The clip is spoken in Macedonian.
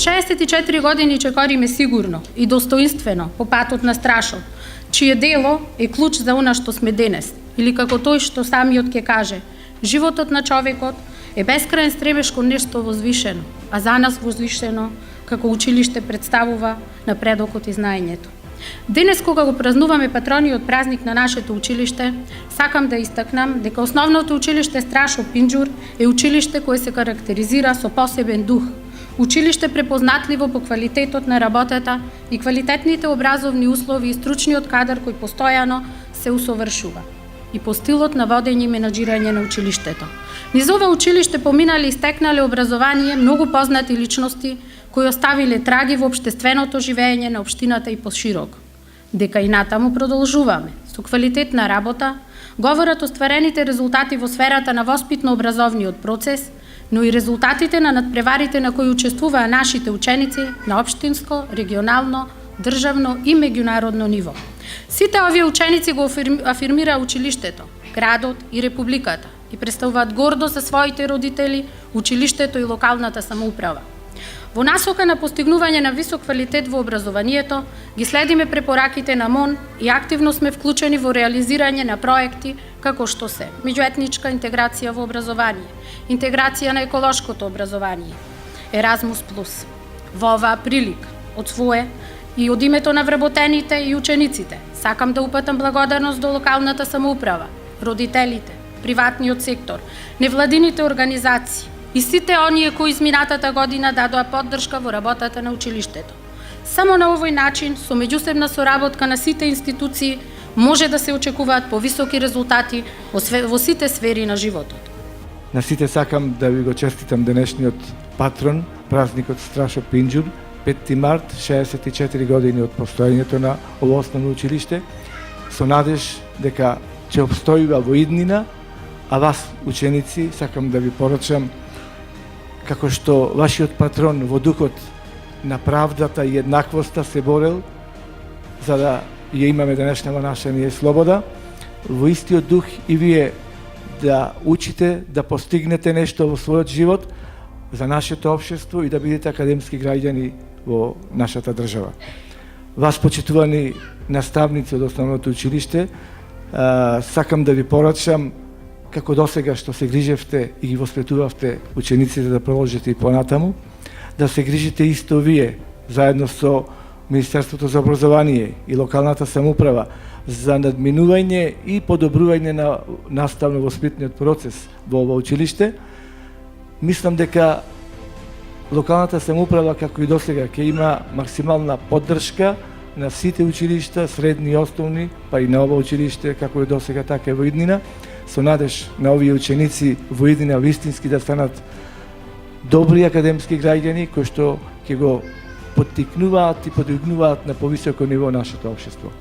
64 години ќе кориме сигурно и достоинствено по патот на страшот, чие дело е клуч за она што сме денес, или како тој што самиот ќе каже, животот на човекот е бескраен стремеж кон нешто возвишено, а за нас возвишено како училиште представува напредокот и знаењето. Денес, кога го празнуваме патрониот празник на нашето училиште, сакам да истакнам дека основното училиште Страшо Пинџур е училиште кое се карактеризира со посебен дух, училиште препознатливо по квалитетот на работата и квалитетните образовни услови и стручниот кадар кој постојано се усовршува, и по стилот на водење и менаџирање на училиштето. Низ ова училиште поминале и стекнале образование многу познати личности кои оставиле траги во општественото живење на општината и пошироко. Дека и натаму продолжуваме со квалитетна работа, говорат остварените резултати во сферата на воспитно-образовниот процес, но и резултатите на надпреварите на кои учествуваа нашите ученици на општинско, регионално, државно и меѓународно ниво. Сите овие ученици го афирмира училиштето, градот и републиката и представуваат гордо за своите родители, училиштето и локалната самоуправа. Во насока на постигнување на висок квалитет во образованието, ги следиме препораките на МОН и активно сме вклучени во реализирање на проекти како што се меѓуетничка интеграција во образование, интеграција на еколошкото образование, Еразмус плюс. Во оваа прилика, од свое и од името на вработените и учениците, сакам да упатам благодарност до локалната самоуправа, родителите, приватниот сектор, невладините организации и сите оние кои изминатата година дадоа поддршка во работата на училиштето. Само на овој начин, со меѓусебна соработка на сите институции, може да се очекуваат повисоки резултати во сите сфери на животот. На сите сакам да ви го честитам денешниот патрон, празникот Страшо Пинџур, 5 март, 64 години од постоењето на ово основно училиште, со надеж дека ќе обстојува во иднина, а вас, ученици, сакам да ви порачам како што вашиот патрон во духот на правдата и еднаквоста се борел за да ја имаме денешната наша ние слобода, во истиот дух и вие да учите, да постигнете нешто во својот живот за нашето општество и да бидете академски граѓани во нашата држава. Вас, почитувани наставници од основното училиште, сакам да ви порачам како досега што се грижевте и ги воспитувавте учениците да продолжите и понатаму, да се грижите исто вие, заедно со Министерството за образование и локалната самоуправа, за надминување и подобрување на наставно-воспитниот процес во ова училиште. Мислам дека локалната самоуправа, како и досега, ќе има максимална поддршка на сите училишта, средни и основни, па и на ова училиште, како и досега, така и во иднина, со надеж на овие ученици во иднина вистински да станат добри академски граѓани кои што ќе го поттикнуваат и подигнуваат на повисоко ниво нашето општество.